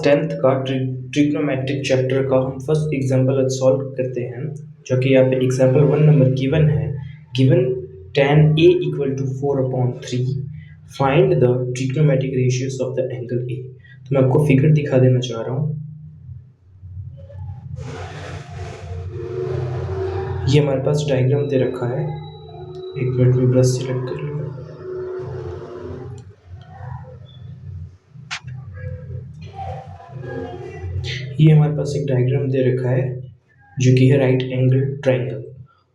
Tenth का trigonometric chapter का हम फर्स्ट एग्जांपल आज सॉल्व करते हैं, जो कि यहाँ पे एग्जांपल 1 नंबर गिवन है। Given tan A equal to 4/3, find the trigonometric ratios of the angle A। तो मैं आपको फिगर दिखा देना चाह रहा हूँ। ये हमारे पास डायग्राम दे रखा है। एक मिनट में ब्रश सिलेक्ट कर लूँ। ये हमारे पास एक डायग्राम दे रखा है जो कि है राइट एंगल ट्रायंगल,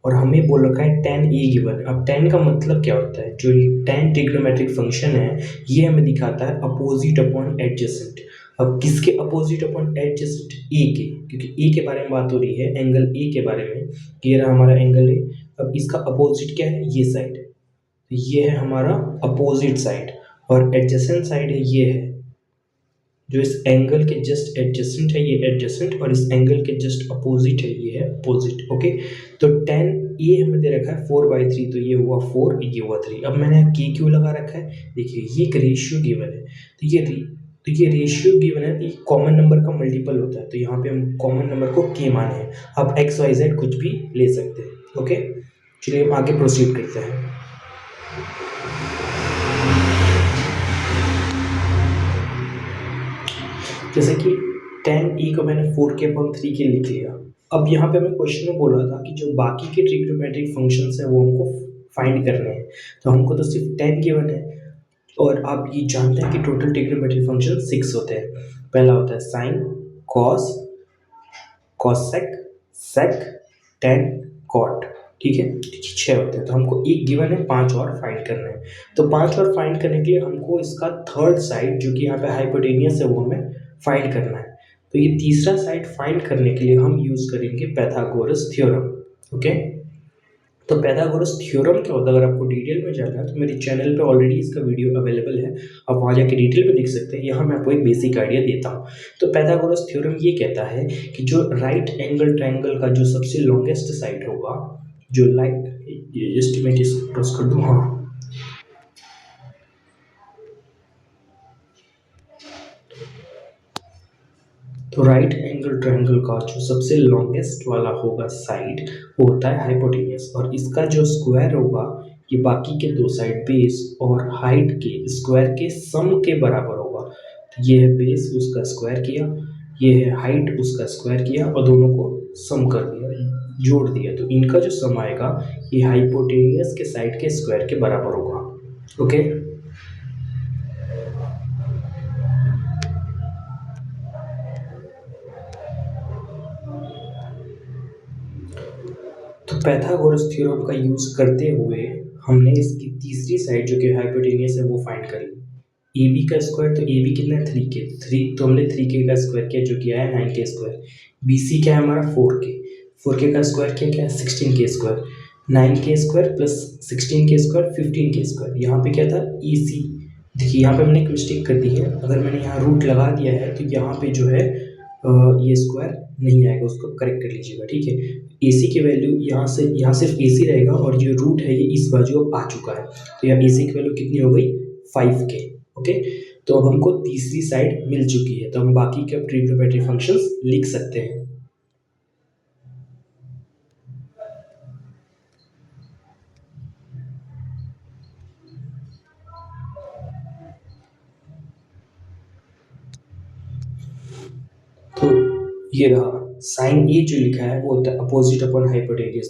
और हमें बोल रखा है tan A गिवन। अब tan का मतलब क्या होता है? जो tan ट्रिग्नोमेट्रिक फंक्शन है ये हमें दिखाता है अपोजिट अपॉन एडजेसेंट। अब किसके अपोजिट अपॉन एडजेसेंट? A के, क्योंकि A के बारे में बात हो रही है, एंगल A के बारे में। ये रहा हमारा एंगल A। अब इसका अपोजिट क्या है? ये साइड। तो ये है हमारा अपोजिट साइड, और एडजेसेंट साइड है ये है, जो इस एंगल के जस्ट एडजेसेंट है, ये एडजेसेंट, और इस एंगल के जस्ट अपोजिट है, ये है अपोजिट। ओके, तो tan A हमें दे रखा है 4/3, तो ये हुआ 4, ये हुआ 3। अब मैंने k क्यों लगा रखा है? देखिए ये एक रेशियो गिवन है, तो ये रेशियो गिवन है, तो ये कॉमन नंबर का मल्टीपल होता है, तो यहाँ पे हम कॉमन नंबर को k माने हैं। अब x y z कुछ भी ले सकते हैं। ओके, चलिए हम आगे प्रोसीड करते हैं। जैसे कि tan E को मैंने 4k/3 लिख लिया। अब यहाँ पे हमें क्वेश्चन में बोला था कि जो बाकी के ट्रिग्नोमेट्रिक फंक्शंस हैं वो हमको फाइंड करने हैं, तो हमको तो सिर्फ tan गिवन है, और आप ये जानते हैं कि टोटल ट्रिग्नोमेट्रिक फंक्शन 6 होते हैं। पहला होता है साइन, कॉस, कॉसेक, सेक, tan, कॉट। ठीक है, 6 होते हैं, तो हमको एक गिवन है, 5 और फाइंड करना है। तो 5 और फाइंड करने के लिए हमको इसका थर्ड साइड, जो कि यहाँ पे हाइपोटेनियस है, वो हमें फाइंड करना है। तो ये तीसरा साइड फाइंड करने के लिए हम यूज करेंगे पाइथागोरस थ्योरम। ओके, तो पाइथागोरस थ्योरम क्या होता है? अगर आपको डिटेल में जानना है तो मेरे चैनल पे ऑलरेडी इसका वीडियो अवेलेबल है, आप वहाँ जाके डिटेल में देख सकते हैं। यहाँ मैं आपको एक बेसिक आइडिया देता हूँ। तो पाइथागोरस थ्योरम ये कहता है कि जो राइट एंगल ट्रायंगल का जो सबसे लॉन्गेस्ट साइड होगा, जो जस्ट मैं क्रॉस कर दूँ, हाँ, तो राइट एंगल ट्रायंगल का जो सबसे लॉन्गेस्ट वाला होगा साइड, वो होता है हाइपोटेनियस, और इसका जो स्क्वायर होगा ये बाकी के दो साइड बेस और हाइट के स्क्वायर के सम के बराबर होगा। तो ये है बेस, उसका स्क्वायर किया, ये है हाइट, उसका स्क्वायर किया, और दोनों को सम कर दिया, जोड़ दिया, तो इनका जो सम आएगा ये हाइपोटेनियस के साइड के स्क्वायर के बराबर होगा। ओके, तो पाइथागोरस थ्योरम का यूज करते हुए हमने इसकी तीसरी साइड, जो कि हाइपोटेनियस है, वो फाइंड कर ली। ए बी का स्क्वायर, तो ए बी कितना है? 3k, 3, तो हमने 3k का स्क्वायर किया, जो कि आया 9k स्क्वायर। बी सी क्या है हमारा? 4k, 4k का स्क्वायर किया, क्या है? 16k square. 9k square plus 16k square 15k square. यहाँ पे क्या था? ई सी। देखिए यहाँ पे हमने एक मिस्टेक कर दी है, अगर मैंने यहाँ रूट लगा दिया है तो यहाँ पे जो है ये स्क्वायर नहीं आएगा, उसको करेक्ट कर लीजिएगा। ठीक है, AC की वैल्यू यहाँ सिर्फ AC रहेगा, और जो रूट है ये इस बाजू अब आ चुका है, तो यहाँ AC की वैल्यू कितनी हो गई? 5k। ओके, तो अब हमको तीसरी साइड मिल चुकी है, तो हम बाकी के ट्रिग्नोमेट्रिक फंक्शंस लिख सकते हैं। तो ये रहा साइन ए, जो लिखा है वो होता है अपोजिट अपॉन हाइपोटेनियस।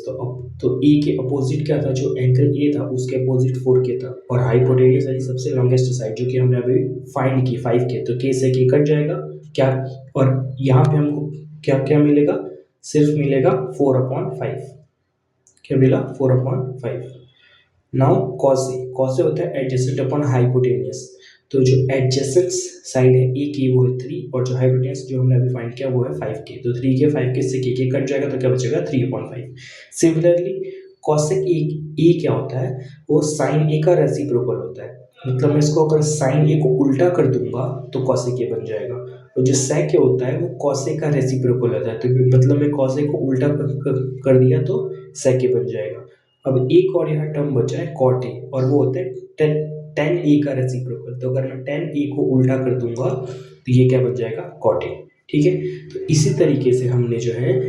तो ए के अपोजिट क्या था? जो एंगल ए था उसके अपोजिट 4k था, और हाइपोटेनियस है सबसे लॉन्गेस्ट साइड, जो कि हमने अभी फाइंड की 5k, तो k से k कट जाएगा क्या, और यहाँ पे हमको क्या क्या मिलेगा? सिर्फ मिलेगा 4/5। क्या मिला? 4/5। नाउ कॉसे होता है एडजेसेंट अपॉन हाइपोटेनियस। तो जो एडजेसेंट साइड है ए की वो है 3, और जो हाइपोटेनियस जो हमने अभी फाइंड किया वो है 5k, तो 3k 5k से k कट जाएगा, तो क्या बचेगा? 3/5। सिमिलरली कॉसेक ए क्या होता है? वो साइन ए का रेसिप्रोकल होता है, मतलब मैं इसको अगर साइन ए को उल्टा कर दूंगा तो कॉसेक ए बन जाएगा, और जो सेक होता है वो कॉसेक का रेसिप्रोकल होता है, तो मतलब मैं कॉसेक को उल्टा कर दिया तो सेक ए बन जाएगा। अब एक और यहाँ टर्म बचा है कॉट ए, और वो होता है टेन ए का रेसिप्रोकल। तो अगर मैं टेन ए को उल्टा कर दूंगा तो ये क्या बन जाएगा, कॉट ए। ठीक है, तो इसी तरीके से हमने जो है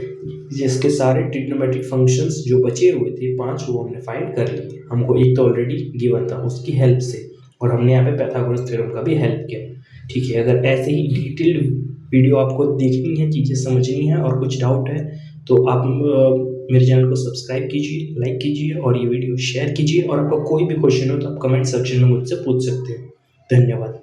जिसके सारे ट्रिग्नोमेट्रिक फंक्शंस जो बचे हुए थे 5 वो हमने फाइंड कर लिए। हमको एक तो ऑलरेडी गिवन था उसकी हेल्प से, और हमने यहाँ पे पाइथागोरस थ्योरम का भी हेल्प किया। ठीक है, अगर ऐसे ही डिटेल्ड वीडियो आपको देखनी है, चीज़ें समझनी है और कुछ डाउट है तो आप मेरे चैनल को सब्सक्राइब कीजिए, लाइक कीजिए और ये वीडियो शेयर कीजिए, और आपका कोई भी क्वेश्चन हो तो आप कमेंट सेक्शन में मुझसे पूछ सकते हैं। धन्यवाद।